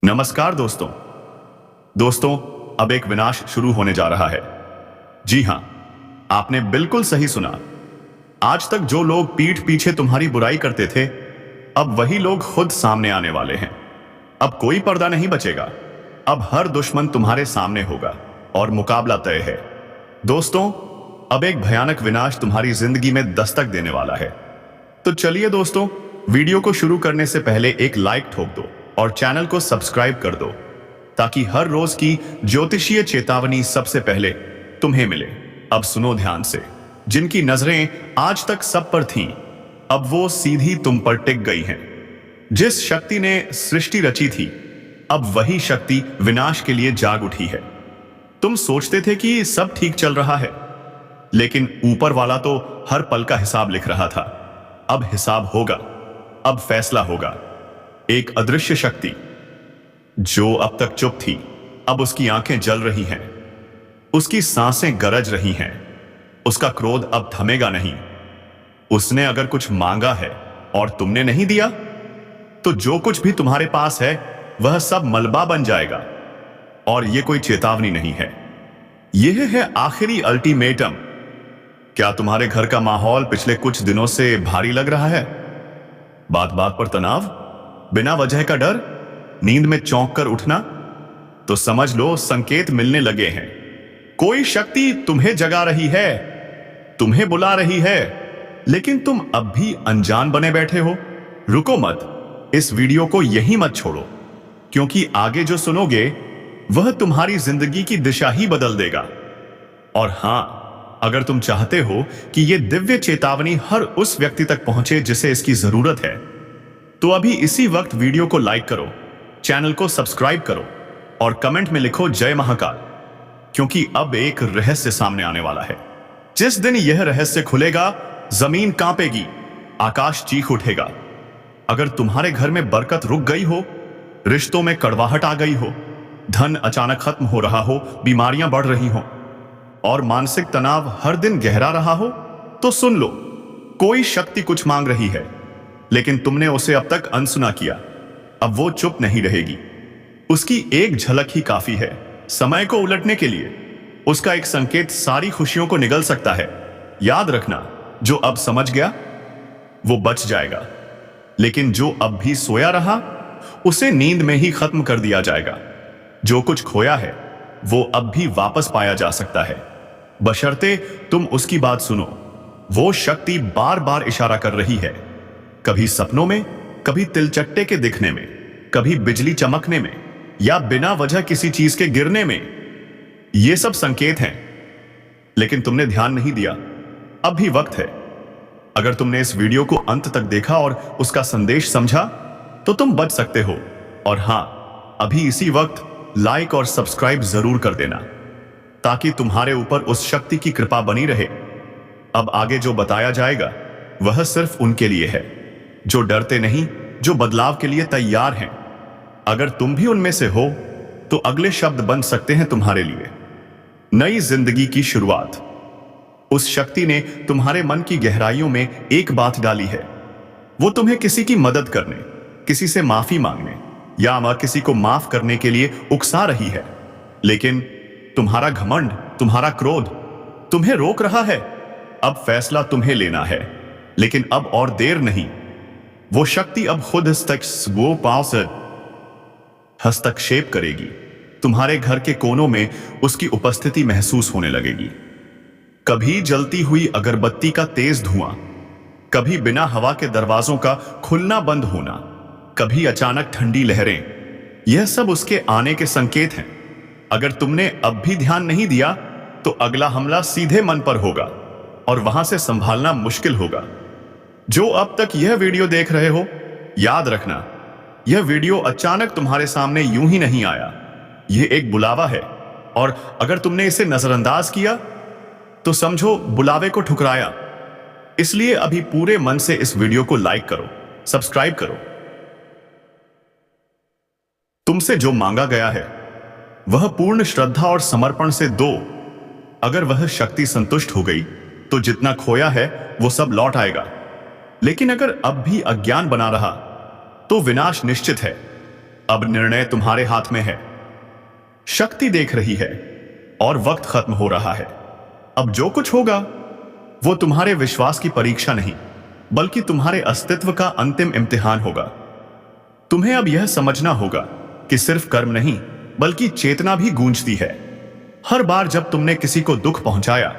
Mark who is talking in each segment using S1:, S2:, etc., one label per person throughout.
S1: नमस्कार दोस्तों। अब एक विनाश शुरू होने जा रहा है। जी हां, आपने बिल्कुल सही सुना। आज तक जो लोग पीठ पीछे तुम्हारी बुराई करते थे, अब वही लोग खुद सामने आने वाले हैं। अब कोई पर्दा नहीं बचेगा। अब हर दुश्मन तुम्हारे सामने होगा और मुकाबला तय है। दोस्तों, अब एक भयानक विनाश तुम्हारी जिंदगी में दस्तक देने वाला है। तो चलिए दोस्तों, वीडियो को शुरू करने से पहले एक लाइक ठोक दो और चैनल को सब्सक्राइब कर दो, ताकि हर रोज की ज्योतिषीय चेतावनी सबसे पहले तुम्हें मिले। अब सुनो ध्यान से। जिनकी नजरें आज तक सब पर थीं, अब वो सीधी तुम पर टिक गई हैं। जिस शक्ति ने सृष्टि रची थी, अब वही शक्ति विनाश के लिए जाग उठी है। तुम सोचते थे कि सब ठीक चल रहा है, लेकिन ऊपर वाला तो हर पल का हिसाब लिख रहा था। अब हिसाब होगा, अब फैसला होगा। एक अदृश्य शक्ति जो अब तक चुप थी, अब उसकी आंखें जल रही हैं, उसकी सांसें गरज रही हैं। उसका क्रोध अब थमेगा नहीं। उसने अगर कुछ मांगा है और तुमने नहीं दिया, तो जो कुछ भी तुम्हारे पास है वह सब मलबा बन जाएगा। और यह कोई चेतावनी नहीं है, यह है आखिरी अल्टीमेटम। क्या तुम्हारे घर का माहौल पिछले कुछ दिनों से भारी लग रहा है? बात बात पर तनाव, बिना वजह का डर, नींद में चौंक कर उठना? तो समझ लो संकेत मिलने लगे हैं। कोई शक्ति तुम्हें जगा रही है, तुम्हें बुला रही है, लेकिन तुम अब भी अनजान बने बैठे हो। रुको मत, इस वीडियो को यहीं मत छोड़ो, क्योंकि आगे जो सुनोगे वह तुम्हारी जिंदगी की दिशा ही बदल देगा। और हां, अगर तुम चाहते हो कि यह दिव्य चेतावनी हर उस व्यक्ति तक पहुंचे जिसे इसकी जरूरत है, तो अभी इसी वक्त वीडियो को लाइक करो, चैनल को सब्सक्राइब करो और कमेंट में लिखो जय महाकाल, क्योंकि अब एक रहस्य सामने आने वाला है। जिस दिन यह रहस्य खुलेगा, जमीन कांपेगी, आकाश चीख उठेगा। अगर तुम्हारे घर में बरकत रुक गई हो, रिश्तों में कड़वाहट आ गई हो, धन अचानक खत्म हो रहा हो, बीमारियां बढ़ रही हो और मानसिक तनाव हर दिन गहरा रहा हो, तो सुन लो, कोई शक्ति कुछ मांग रही है, लेकिन तुमने उसे अब तक अनसुना किया। अब वो चुप नहीं रहेगी। उसकी एक झलक ही काफी है समय को उलटने के लिए। उसका एक संकेत सारी खुशियों को निगल सकता है। याद रखना, जो अब समझ गया वो बच जाएगा, लेकिन जो अब भी सोया रहा, उसे नींद में ही खत्म कर दिया जाएगा। जो कुछ खोया है वो अब भी वापस पाया जा सकता है, बशर्ते तुम उसकी बात सुनो। वो शक्ति बार बार इशारा कर रही है, कभी सपनों में, कभी तिलचट्टे के दिखने में, कभी बिजली चमकने में, या बिना वजह किसी चीज के गिरने में। ये सब संकेत हैं, लेकिन तुमने ध्यान नहीं दिया। अब भी वक्त है। अगर तुमने इस वीडियो को अंत तक देखा और उसका संदेश समझा, तो तुम बच सकते हो। और हां, अभी इसी वक्त लाइक और सब्सक्राइब जरूर कर देना, ताकि तुम्हारे ऊपर उस शक्ति की कृपा बनी रहे। अब आगे जो बताया जाएगा वह सिर्फ उनके लिए है जो डरते नहीं, जो बदलाव के लिए तैयार हैं। अगर तुम भी उनमें से हो, तो अगले शब्द बन सकते हैं तुम्हारे लिए नई जिंदगी की शुरुआत। उस शक्ति ने तुम्हारे मन की गहराइयों में एक बात डाली है। वो तुम्हें किसी की मदद करने, किसी से माफी मांगने या किसी को माफ करने के लिए उकसा रही है, लेकिन तुम्हारा घमंड, तुम्हारा क्रोध तुम्हें रोक रहा है। अब फैसला तुम्हें लेना है, लेकिन अब और देर नहीं। वो शक्ति अब खुद हस्तक्षेप करेगी। तुम्हारे घर के कोनों में उसकी उपस्थिति महसूस होने लगेगी। कभी जलती हुई अगरबत्ती का तेज धुआं, कभी बिना हवा के दरवाजों का खुलना बंद होना, कभी अचानक ठंडी लहरें। यह सब उसके आने के संकेत हैं। अगर तुमने अब भी ध्यान नहीं दिया, तो अगला हमला सीधे मन पर होगा और वहां से संभालना मुश्किल होगा। जो अब तक यह वीडियो देख रहे हो, याद रखना, यह वीडियो अचानक तुम्हारे सामने यूं ही नहीं आया। यह एक बुलावा है, और अगर तुमने इसे नजरअंदाज किया, तो समझो बुलावे को ठुकराया। इसलिए अभी पूरे मन से इस वीडियो को लाइक करो, सब्सक्राइब करो। तुमसे जो मांगा गया है वह पूर्ण श्रद्धा और समर्पण से दो। अगर वह शक्ति संतुष्ट हो गई, तो जितना खोया है वो सब लौट आएगा। लेकिन अगर अब भी अज्ञान बना रहा, तो विनाश निश्चित है। अब निर्णय तुम्हारे हाथ में है। शक्ति देख रही है और वक्त खत्म हो रहा है। अब जो कुछ होगा वो तुम्हारे विश्वास की परीक्षा नहीं, बल्कि तुम्हारे अस्तित्व का अंतिम इम्तिहान होगा। तुम्हें अब यह समझना होगा कि सिर्फ कर्म नहीं, बल्कि चेतना भी गूंजती है। हर बार जब तुमने किसी को दुख पहुंचाया,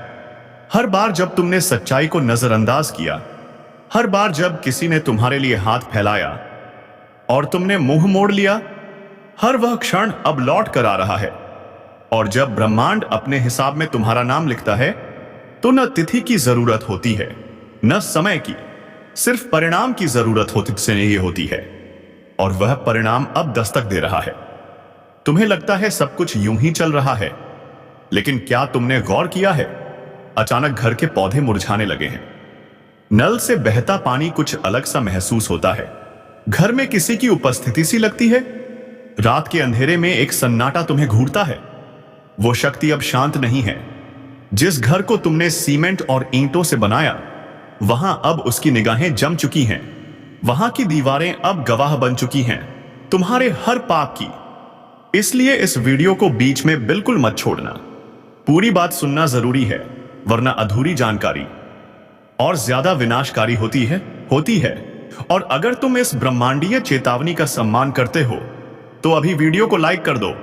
S1: हर बार जब तुमने सच्चाई को नजरअंदाज किया, हर बार जब किसी ने तुम्हारे लिए हाथ फैलाया और तुमने मुंह मोड़ लिया, हर वह क्षण अब लौट कर आ रहा है। और जब ब्रह्मांड अपने हिसाब में तुम्हारा नाम लिखता है, तो न तिथि की जरूरत होती है, न समय की, सिर्फ परिणाम की जरूरत होती है। और वह परिणाम अब दस्तक दे रहा है। तुम्हें लगता है सब कुछ यूं ही चल रहा है, लेकिन क्या तुमने गौर किया है? अचानक घर के पौधे मुरझाने लगे हैं। नल से बहता पानी कुछ अलग सा महसूस होता है। घर में किसी की उपस्थिति सी लगती है। रात के अंधेरे में एक सन्नाटा तुम्हें घूरता है। वो शक्ति अब शांत नहीं है। जिस घर को तुमने सीमेंट और ईंटों से बनाया, वहां अब उसकी निगाहें जम चुकी हैं। वहां की दीवारें अब गवाह बन चुकी हैं तुम्हारे हर पाप की। इसलिए इस वीडियो को बीच में बिल्कुल मत छोड़ना। पूरी बात सुनना जरूरी है, वरना अधूरी जानकारी और ज्यादा विनाशकारी होती है। और अगर तुम इस ब्रह्मांडीय चेतावनी का सम्मान करते हो, तो अभी वीडियो को लाइक कर दो,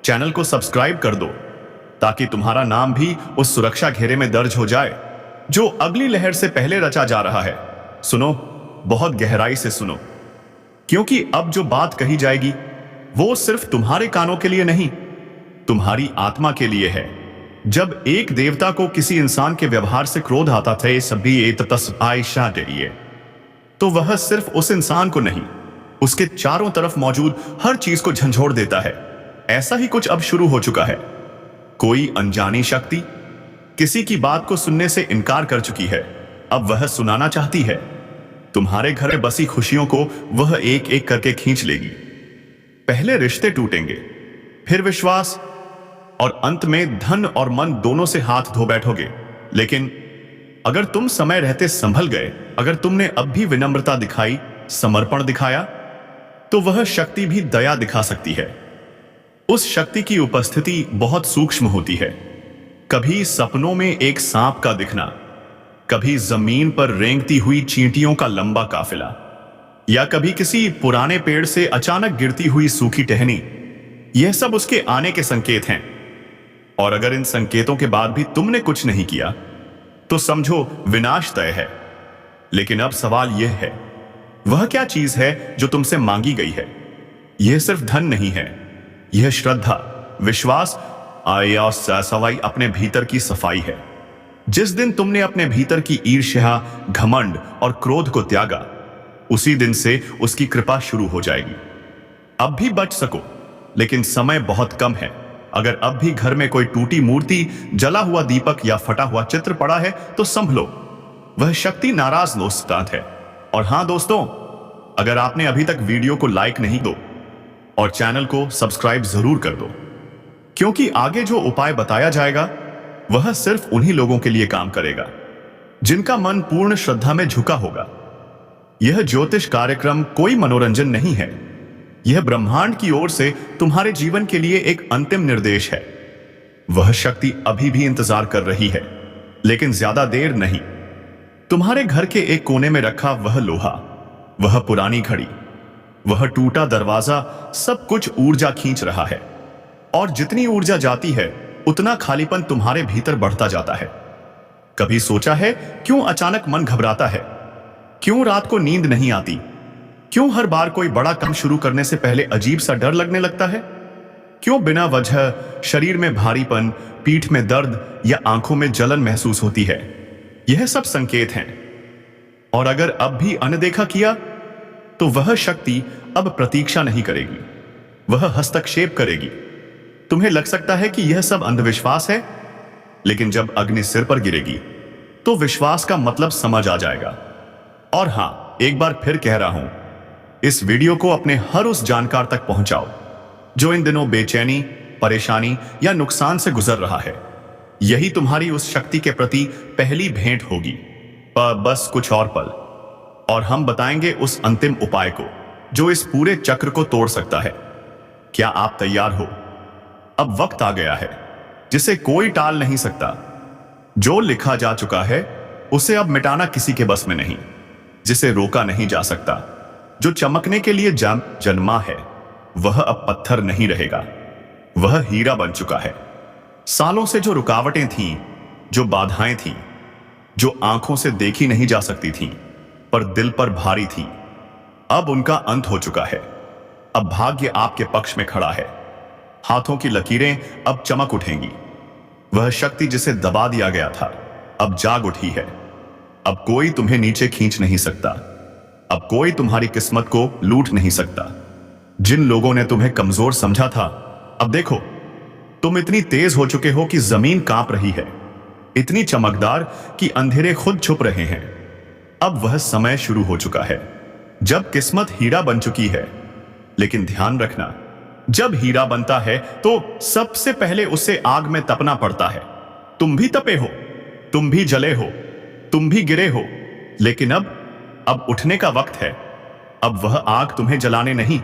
S1: चैनल को सब्सक्राइब कर दो, ताकि तुम्हारा नाम भी उस सुरक्षा घेरे में दर्ज हो जाए जो अगली लहर से पहले रचा जा रहा है। सुनो, बहुत गहराई से सुनो, क्योंकि अब जो बात कही जाएगी वो सिर्फ तुम्हारे कानों के लिए नहीं, तुम्हारी आत्मा के लिए है। जब एक देवता को किसी इंसान के व्यवहार से क्रोध आता था, सभी तो वह सिर्फ उस इंसान को नहीं, उसके चारों तरफ मौजूद हर चीज को झंझोड़ देता है। ऐसा ही कुछ अब शुरू हो चुका है। कोई अनजानी शक्ति किसी की बात को सुनने से इनकार कर चुकी है। अब वह सुनाना चाहती है। तुम्हारे घर में बसी खुशियों को वह एक एक करके खींच लेगी। पहले रिश्ते टूटेंगे, फिर विश्वास, और अंत में धन और मन दोनों से हाथ धो बैठोगे। लेकिन अगर तुम समय रहते संभल गए, अगर तुमने अब भी विनम्रता दिखाई, समर्पण दिखाया, तो वह शक्ति भी दया दिखा सकती है। उस शक्ति की उपस्थिति बहुत सूक्ष्म होती है। कभी सपनों में एक सांप का दिखना, कभी जमीन पर रेंगती हुई चींटियों का लंबा काफिला, या कभी किसी पुराने पेड़ से अचानक गिरती हुई सूखी टहनी। यह सब उसके आने के संकेत हैं। और अगर इन संकेतों के बाद भी तुमने कुछ नहीं किया, तो समझो विनाश तय है। लेकिन अब सवाल यह है, वह क्या चीज है जो तुमसे मांगी गई है? यह सिर्फ धन नहीं है, यह श्रद्धा, विश्वास, आया सवाई अपने भीतर की सफाई है। जिस दिन तुमने अपने भीतर की ईर्ष्या, घमंड और क्रोध को त्यागा, उसी दिन से उसकी कृपा शुरू हो जाएगी। अब भी बच सको, लेकिन समय बहुत कम है। अगर अब भी घर में कोई टूटी मूर्ति, जला हुआ दीपक या फटा हुआ चित्र पड़ा है, तो संभलो, वह शक्ति नाराज दोस्तांत है। और हां दोस्तों, अगर आपने अभी तक वीडियो को लाइक नहीं दो और चैनल को सब्सक्राइब जरूर कर दो, क्योंकि आगे जो उपाय बताया जाएगा वह सिर्फ उन्हीं लोगों के लिए काम करेगा जिनका मन पूर्ण श्रद्धा में झुका होगा। यह ज्योतिष कार्यक्रम कोई मनोरंजन नहीं है, यह ब्रह्मांड की ओर से तुम्हारे जीवन के लिए एक अंतिम निर्देश है। वह शक्ति अभी भी इंतजार कर रही है, लेकिन ज्यादा देर नहीं। तुम्हारे घर के एक कोने में रखा वह लोहा, वह पुरानी घड़ी, वह टूटा दरवाजा, सब कुछ ऊर्जा खींच रहा है। और जितनी ऊर्जा जाती है, उतना खालीपन तुम्हारे भीतर बढ़ता जाता है। कभी सोचा है क्यों अचानक मन घबराता है? क्यों रात को नींद नहीं आती? क्यों हर बार कोई बड़ा काम शुरू करने से पहले अजीब सा डर लगने लगता है? क्यों बिना वजह शरीर में भारीपन, पीठ में दर्द या आंखों में जलन महसूस होती है? यह सब संकेत हैं। और अगर अब भी अनदेखा किया, तो वह शक्ति अब प्रतीक्षा नहीं करेगी, वह हस्तक्षेप करेगी। तुम्हें लग सकता है कि यह सब अंधविश्वास है, लेकिन जब अग्नि सिर पर गिरेगी, तो विश्वास का मतलब समझ आ जाएगा। और हां, एक बार फिर कह रहा हूं, इस वीडियो को अपने हर उस जानकार तक पहुंचाओ जो इन दिनों बेचैनी, परेशानी या नुकसान से गुजर रहा है। यही तुम्हारी उस शक्ति के प्रति पहली भेंट होगी। बस कुछ और पल, और हम बताएंगे उस अंतिम उपाय को जो इस पूरे चक्र को तोड़ सकता है। क्या आप तैयार हो? अब वक्त आ गया है जिसे कोई टाल नहीं सकता। जो लिखा जा चुका है उसे अब मिटाना किसी के बस में नहीं, जिसे रोका नहीं जा सकता। जो चमकने के लिए जन्मा है वह अब पत्थर नहीं रहेगा, वह हीरा बन चुका है। सालों से जो रुकावटें थीं, जो बाधाएं थीं, जो आंखों से देखी नहीं जा सकती थीं पर दिल पर भारी थी, अब उनका अंत हो चुका है। अब भाग्य आपके पक्ष में खड़ा है। हाथों की लकीरें अब चमक उठेंगी। वह शक्ति जिसे दबा दिया गया था अब जाग उठी है। अब कोई तुम्हें नीचे खींच नहीं सकता। अब कोई तुम्हारी किस्मत को लूट नहीं सकता। जिन लोगों ने तुम्हें कमजोर समझा था, अब देखो तुम इतनी तेज हो चुके हो कि जमीन कांप रही है, इतनी चमकदार कि अंधेरे खुद छुप रहे हैं। अब वह समय शुरू हो चुका है जब किस्मत हीरा बन चुकी है। लेकिन ध्यान रखना, जब हीरा बनता है तो सबसे पहले उसे आग में तपना पड़ता है। तुम भी तपे हो, तुम भी जले हो, तुम भी गिरे हो, लेकिन अब उठने का वक्त है। अब वह आग तुम्हें जलाने नहीं,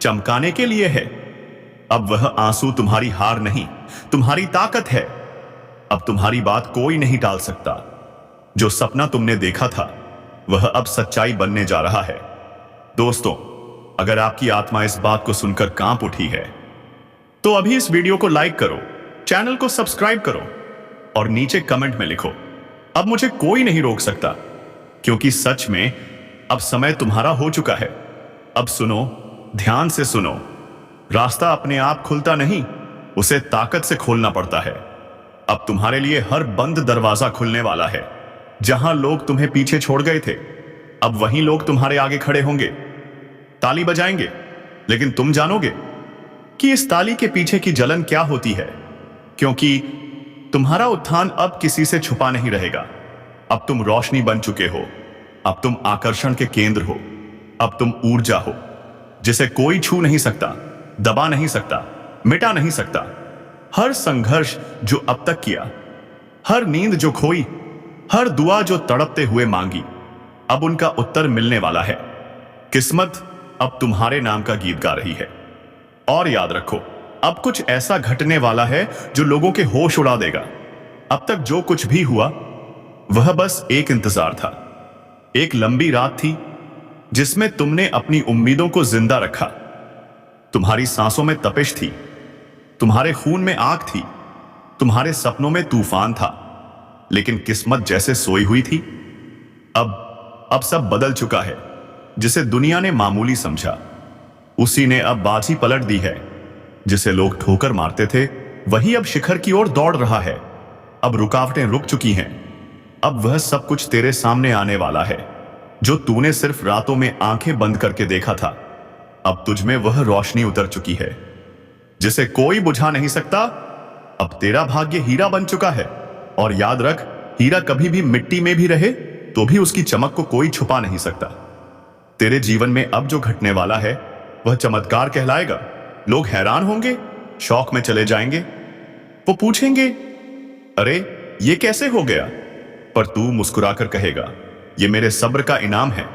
S1: चमकाने के लिए है। अब वह आंसू तुम्हारी हार नहीं, तुम्हारी ताकत है। अब तुम्हारी बात कोई नहीं टाल सकता। जो सपना तुमने देखा था वह अब सच्चाई बनने जा रहा है। दोस्तों, अगर आपकी आत्मा इस बात को सुनकर कांप उठी है तो अभी इस वीडियो को लाइक करो, चैनल को सब्सक्राइब करो और नीचे कमेंट में लिखो, अब मुझे कोई नहीं रोक सकता। क्योंकि सच में अब समय तुम्हारा हो चुका है। अब सुनो, ध्यान से सुनो। रास्ता अपने आप खुलता नहीं, उसे ताकत से खोलना पड़ता है। अब तुम्हारे लिए हर बंद दरवाजा खुलने वाला है। जहां लोग तुम्हें पीछे छोड़ गए थे, अब वहीं लोग तुम्हारे आगे खड़े होंगे, ताली बजाएंगे। लेकिन तुम जानोगे कि इस ताली के पीछे की जलन क्या होती है। क्योंकि तुम्हारा उत्थान अब किसी से छुपा नहीं रहेगा। अब तुम रोशनी बन चुके हो। अब तुम आकर्षण के केंद्र हो। अब तुम ऊर्जा हो जिसे कोई छू नहीं सकता, दबा नहीं सकता, मिटा नहीं सकता। हर संघर्ष जो अब तक किया, हर नींद जो खोई, हर दुआ जो तड़पते हुए मांगी, अब उनका उत्तर मिलने वाला है। किस्मत अब तुम्हारे नाम का गीत गा रही है। और याद रखो, अब कुछ ऐसा घटने वाला है जो लोगों के होश उड़ा देगा। अब तक जो कुछ भी हुआ वह बस एक इंतजार था। एक लंबी रात थी जिसमें तुमने अपनी उम्मीदों को जिंदा रखा। तुम्हारी सांसों में तपिश थी, तुम्हारे खून में आग थी, तुम्हारे सपनों में तूफान था। लेकिन किस्मत जैसे सोई हुई थी। अब सब बदल चुका है। जिसे दुनिया ने मामूली समझा, उसी ने अब बाजी पलट दी है। जिसे लोग ठोकर मारते थे, वही अब शिखर की ओर दौड़ रहा है। अब रुकावटें रुक चुकी हैं। अब वह सब कुछ तेरे सामने आने वाला है जो तूने सिर्फ रातों में आंखें बंद करके देखा था। अब तुझ में वह रोशनी उतर चुकी है जिसे कोई बुझा नहीं सकता। अब तेरा भाग्य हीरा बन चुका है। और याद रख, हीरा कभी भी मिट्टी में भी रहे तो भी उसकी चमक को कोई छुपा नहीं सकता। तेरे जीवन में अब जो घटने वाला है वह चमत्कार कहलाएगा। लोग हैरान होंगे, शौक में चले जाएंगे। वो पूछेंगे, अरे ये कैसे हो गया? पर तू मुस्कुराकर कहेगा, ये मेरे सब्र का इनाम है।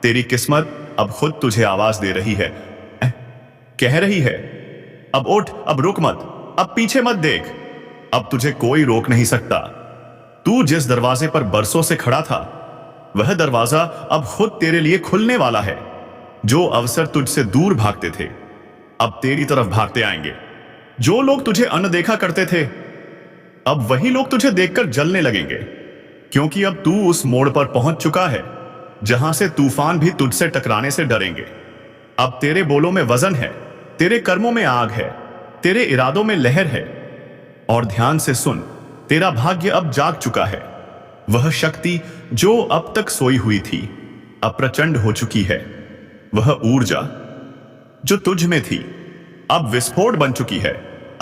S1: तेरी किस्मत अब खुद तुझे आवाज दे रही है, कह रही है, अब उठ, अब रुक मत, अब पीछे मत देख। अब तुझे कोई रोक नहीं सकता। तू जिस दरवाजे पर बरसों से खड़ा था, वह दरवाजा अब खुद तेरे लिए खुलने वाला है। जो अवसर तुझसे दूर भागते थे, अब तेरी तरफ भागते आएंगे। जो लोग तुझे अनदेखा करते थे, अब वही लोग तुझे देखकर जलने लगेंगे। क्योंकि अब तू उस मोड़ पर पहुंच चुका है जहां से तूफान भी तुझसे टकराने से डरेंगे। अब तेरे बोलों में वजन है, तेरे कर्मों में आग है, तेरे इरादों में लहर है। और ध्यान से सुन, तेरा भाग्य अब जाग चुका है। वह शक्ति जो अब तक सोई हुई थी, अब प्रचंड हो चुकी है। वह ऊर्जा जो तुझ में थी, अब विस्फोट बन चुकी है।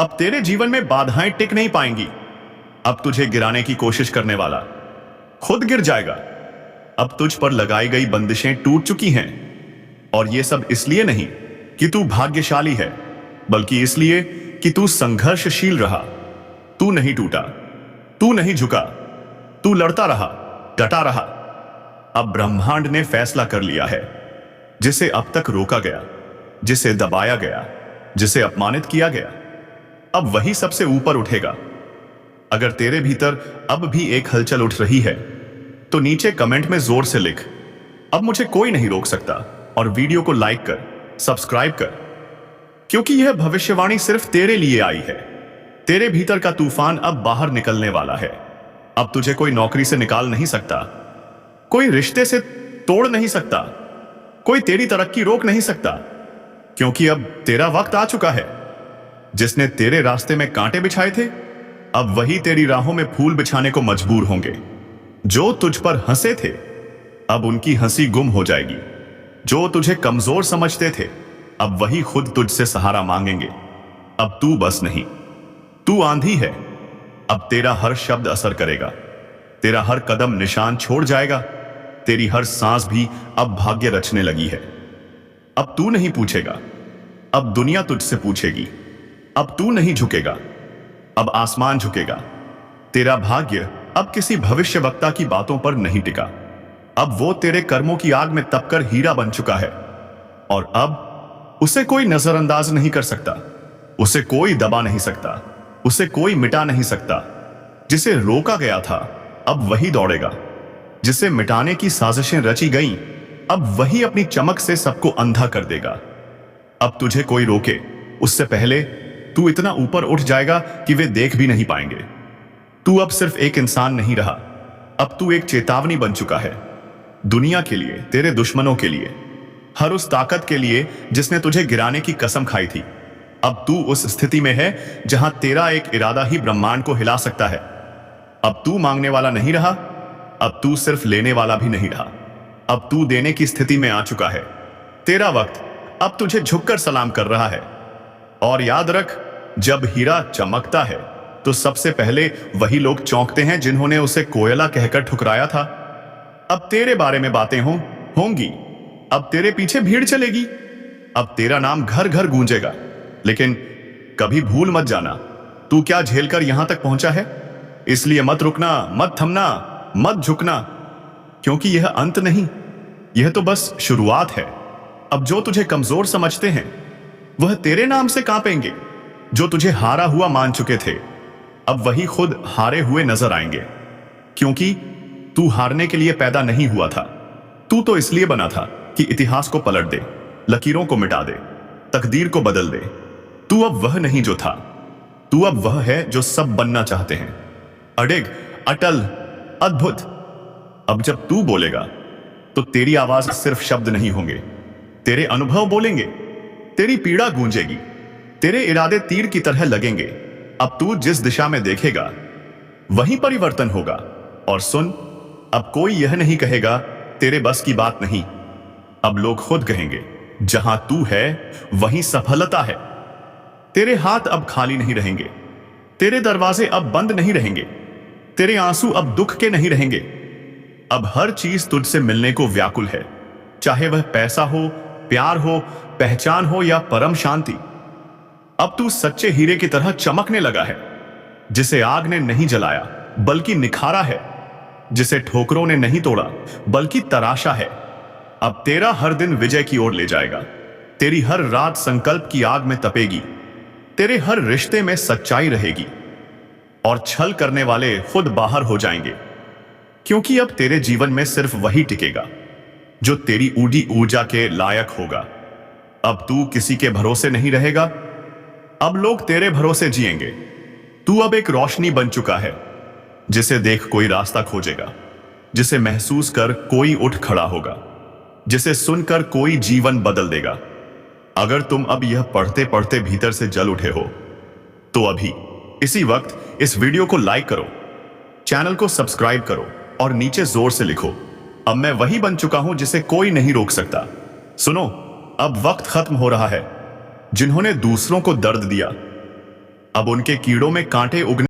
S1: अब तेरे जीवन में बाधाएं टिक नहीं पाएंगी। अब तुझे गिराने की कोशिश करने वाला खुद गिर जाएगा। अब तुझ पर लगाई गई बंदिशें टूट चुकी हैं। और यह सब इसलिए नहीं कि तू भाग्यशाली है, बल्कि इसलिए कि तू संघर्षशील रहा। तू नहीं टूटा, तू नहीं झुका, तू लड़ता रहा, डटा रहा। अब ब्रह्मांड ने फैसला कर लिया है। जिसे अब तक रोका गया, जिसे दबाया गया, जिसे अपमानित किया गया, अब वही सबसे ऊपर उठेगा। अगर तेरे भीतर अब भी एक हलचल उठ रही है तो नीचे कमेंट में जोर से लिख, अब मुझे कोई नहीं रोक सकता, और वीडियो को लाइक कर, सब्सक्राइब कर, क्योंकि यह भविष्यवाणी सिर्फ तेरे लिए आई है। तेरे भीतर का तूफान अब बाहर निकलने वाला है। अब तुझे कोई नौकरी से निकाल नहीं सकता, कोई रिश्ते से तोड़ नहीं सकता, कोई तेरी तरक्की रोक नहीं सकता, क्योंकि अब तेरा वक्त आ चुका है। जिसने तेरे रास्ते में कांटे बिछाए थे, अब वही तेरी राहों में फूल बिछाने को मजबूर होंगे। जो तुझ पर हंसे थे, अब उनकी हंसी गुम हो जाएगी। जो तुझे कमजोर समझते थे, अब वही खुद तुझसे सहारा मांगेंगे। अब तू बस नहीं, तू आंधी है। अब तेरा हर शब्द असर करेगा, तेरा हर कदम निशान छोड़ जाएगा, तेरी हर सांस भी अब भाग्य रचने लगी है। अब तू नहीं पूछेगा, अब दुनिया तुझसे पूछेगी। अब तू नहीं झुकेगा, अब आसमान झुकेगा। तेरा भाग्य अब किसी भविष्यवक्ता की बातों पर नहीं टिका। अब वो तेरे कर्मों की आग में तपकर हीरा बन चुका है, और अब उसे कोई नजरअंदाज नहीं कर सकता, उसे कोई दबा नहीं सकता, उसे कोई मिटा नहीं सकता। जिसे रोका गया था, अब वही दौड़ेगा। जिसे मिटाने की साजिशें रची गईं, अब वही अपनी चमक से सबको अंधा कर देगा। अब तुझे कोई रोके उससे पहले तू इतना ऊपर उठ जाएगा कि वे देख भी नहीं पाएंगे। तू अब सिर्फ एक इंसान नहीं रहा, अब तू एक चेतावनी बन चुका है। दुनिया के लिए, तेरे दुश्मनों के लिए, हर उस ताकत के लिए जिसने तुझे गिराने की कसम खाई थी। अब तू उस स्थिति में है जहां तेरा एक इरादा ही ब्रह्मांड को हिला सकता है। अब तू मांगने वाला नहीं रहा, अब तू सिर्फ लेने वाला भी नहीं रहा। अब तू देने की स्थिति में आ चुका है। तेरा वक्त अब तुझे झुककर सलाम कर रहा है। और याद रख, जब हीरा चमकता है तो सबसे पहले वही लोग चौंकते हैं जिन्होंने उसे कोयला कहकर ठुकराया था। अब तेरे बारे में बातें होंगी, अब तेरे पीछे भीड़ चलेगी, अब तेरा नाम घर घर गूंजेगा। लेकिन कभी भूल मत जाना, तू क्या झेलकर यहां तक पहुंचा है। इसलिए मत रुकना, मत थमना, मत झुकना, क्योंकि यह अंत नहीं, यह तो बस शुरुआत है। अब जो तुझे कमजोर समझते हैं वह तेरे नाम से कांपेंगे। जो तुझे हारा हुआ मान चुके थे, अब वही खुद हारे हुए नजर आएंगे, क्योंकि तू हारने के लिए पैदा नहीं हुआ था। तू तो इसलिए बना था कि इतिहास को पलट दे, लकीरों को मिटा दे, तकदीर को बदल दे। तू अब वह नहीं जो था, तू अब वह है जो सब बनना चाहते हैं। अडिग, अटल, अद्भुत। अब जब तू बोलेगा तो तेरी आवाज सिर्फ शब्द नहीं होंगे, तेरे अनुभव बोलेंगे, तेरी पीड़ा गूंजेगी, तेरे इरादे तीर की तरह लगेंगे। अब तू जिस दिशा में देखेगा वही परिवर्तन होगा। और सुन, अब कोई यह नहीं कहेगा तेरे बस की बात नहीं, अब लोग खुद कहेंगे जहां तू है वहीं सफलता है। तेरे हाथ अब खाली नहीं रहेंगे, तेरे दरवाजे अब बंद नहीं रहेंगे, तेरे आंसू अब दुख के नहीं रहेंगे। अब हर चीज तुझसे मिलने को व्याकुल है, चाहे वह पैसा हो, प्यार हो, पहचान हो या परम शांति। अब तू सच्चे हीरे की तरह चमकने लगा है, जिसे आग ने नहीं जलाया बल्कि निखारा है, जिसे ठोकरों ने नहीं तोड़ा बल्कि तराशा है। अब तेरा हर दिन विजय की ओर ले जाएगा, तेरी हर रात संकल्प की आग में तपेगी, तेरे हर रिश्ते में सच्चाई रहेगी, और छल करने वाले खुद बाहर हो जाएंगे, क्योंकि अब तेरे जीवन में सिर्फ वही टिकेगा जो तेरी ऊडी ऊर्जा के लायक होगा। अब तू किसी के भरोसे नहीं रहेगा, अब लोग तेरे भरोसे जिएंगे। तू अब एक रोशनी बन चुका है, जिसे देख कोई रास्ता खोजेगा, जिसे महसूस कर कोई उठ खड़ा होगा, जिसे सुनकर कोई जीवन बदल देगा। अगर तुम अब यह पढ़ते पढ़ते भीतर से जल उठे हो तो अभी इसी वक्त इस वीडियो को लाइक करो, चैनल को सब्सक्राइब करो और नीचे जोर से लिखो, अब मैं वही बन चुका हूं जिसे कोई नहीं रोक सकता। सुनो, अब वक्त खत्म हो रहा है। जिन्होंने दूसरों को दर्द दिया, अब उनके कीड़ों में कांटे उगने